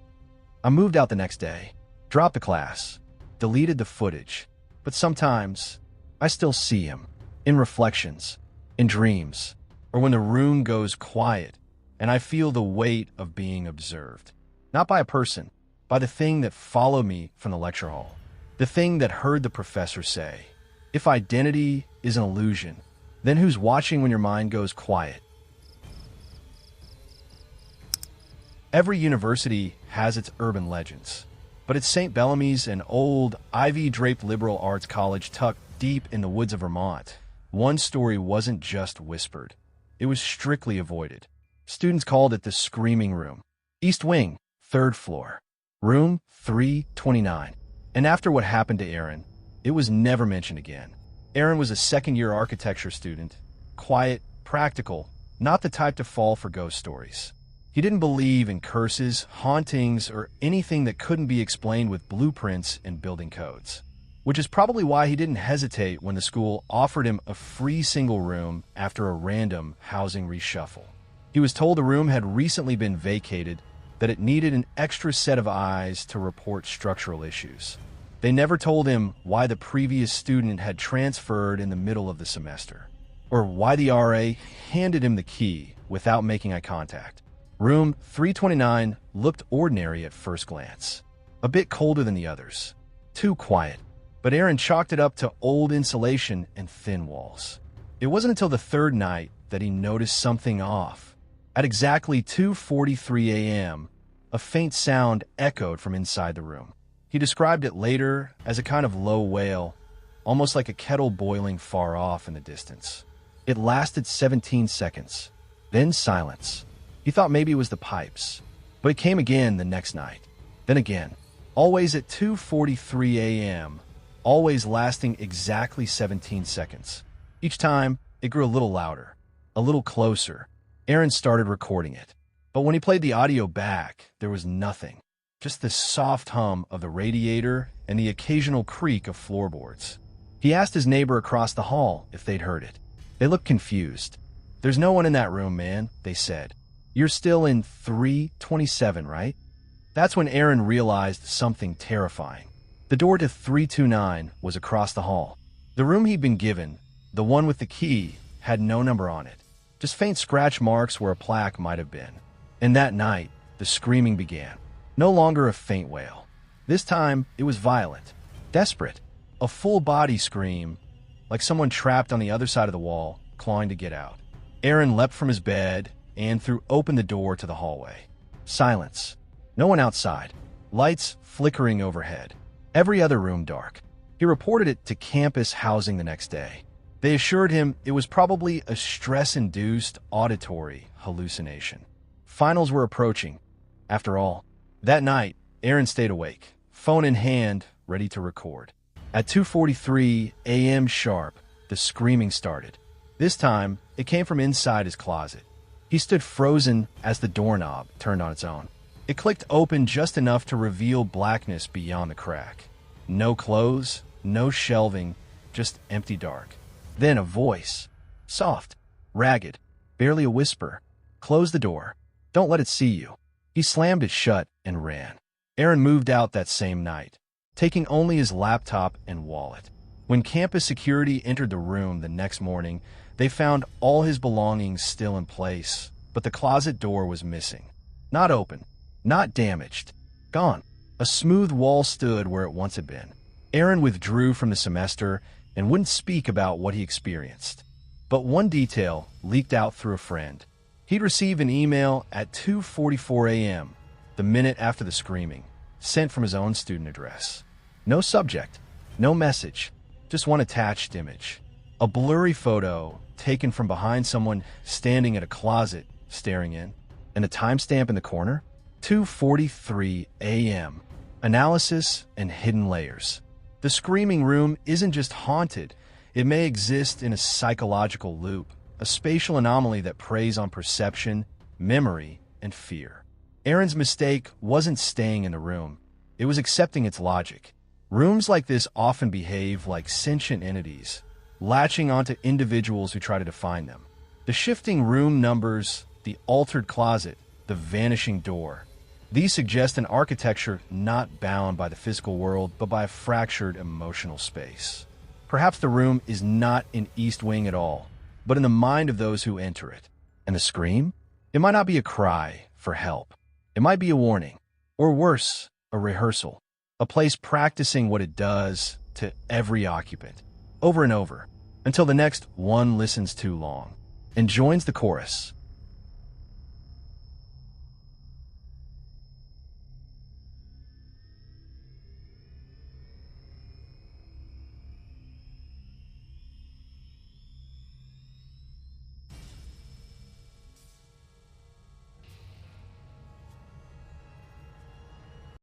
I moved out the next day, dropped the class, deleted the footage, but sometimes I still see him, in reflections, in dreams, or when the room goes quiet and I feel the weight of being observed. Not by a person, by the thing that followed me from the lecture hall. The thing that heard the professor say, if identity is an illusion, then who's watching when your mind goes quiet? Every university has its urban legends, but at St. Bellamy's, an old ivy-draped liberal arts college tucked deep in the woods of Vermont, one story wasn't just whispered. It was strictly avoided. Students called it the Screaming Room. East Wing, 3rd floor. Room 329. And after what happened to Aaron, it was never mentioned again. Aaron was a second-year architecture student. Quiet, practical, not the type to fall for ghost stories. He didn't believe in curses, hauntings, or anything that couldn't be explained with blueprints and building codes. Which is probably why he didn't hesitate when the school offered him a free single room after a random housing reshuffle. He was told the room had recently been vacated, that it needed an extra set of eyes to report structural issues. They never told him why the previous student had transferred in the middle of the semester, or why the RA handed him the key without making eye contact. Room 329 looked ordinary at first glance, a bit colder than the others, too quiet, but Aaron chalked it up to old insulation and thin walls. It wasn't until the third night that he noticed something off. At exactly 2:43 a.m., a faint sound echoed from inside the room. He described it later as a kind of low wail, almost like a kettle boiling far off in the distance. It lasted 17 seconds, then silence. He thought maybe it was the pipes, but it came again the next night. Then again, always at 2:43 a.m., always lasting exactly 17 seconds. Each time, it grew a little louder, a little closer. Aaron started recording it. But when he played the audio back, there was nothing. Just the soft hum of the radiator and the occasional creak of floorboards. He asked his neighbor across the hall if they'd heard it. They looked confused. "There's no one in that room, man," they said. "You're still in 327, right?" That's when Aaron realized something terrifying. The door to 329 was across the hall. The room he'd been given, the one with the key, had no number on it. Just faint scratch marks where a plaque might have been. And that night, the screaming began. No longer a faint wail. This time, it was violent, desperate, a full-body scream, like someone trapped on the other side of the wall, clawing to get out. Aaron leapt from his bed and threw open the door to the hallway. Silence. No one outside. Lights flickering overhead. Every other room dark. He reported it to campus housing the next day. They assured him it was probably a stress-induced auditory hallucination. Finals were approaching. After all, that night, Aaron stayed awake, phone in hand, ready to record. At 2:43 a.m. sharp, the screaming started. This time, it came from inside his closet. He stood frozen as the doorknob turned on its own. It clicked open just enough to reveal blackness beyond the crack. No clothes, no shelving, just empty dark. Then a voice. Soft, ragged, barely a whisper. "Close the door. Don't let it see you." He slammed it shut and ran. Aaron moved out that same night, taking only his laptop and wallet. When campus security entered the room the next morning, they found all his belongings still in place, but the closet door was missing. Not open, not damaged, gone. A smooth wall stood where it once had been. Aaron withdrew from the semester and wouldn't speak about what he experienced. But one detail leaked out through a friend. He'd received an email at 2:44 a.m., the minute after the screaming, sent from his own student address. No subject, no message, just one attached image. A blurry photo taken from behind someone standing at a closet, staring in. And a timestamp in the corner? 2:43 a.m. Analysis and hidden layers. The screaming room isn't just haunted. It may exist in a psychological loop, a spatial anomaly that preys on perception, memory, and fear. Aaron's mistake wasn't staying in the room. It was accepting its logic. Rooms like this often behave like sentient entities, latching onto individuals who try to define them. The shifting room numbers, the altered closet, the vanishing door. These suggest an architecture not bound by the physical world, but by a fractured emotional space. Perhaps the room is not in East Wing at all, but in the mind of those who enter it. And the scream? It might not be a cry for help. It might be a warning, or worse, a rehearsal. A place practicing what it does to every occupant, over and over, until the next one listens too long and joins the chorus.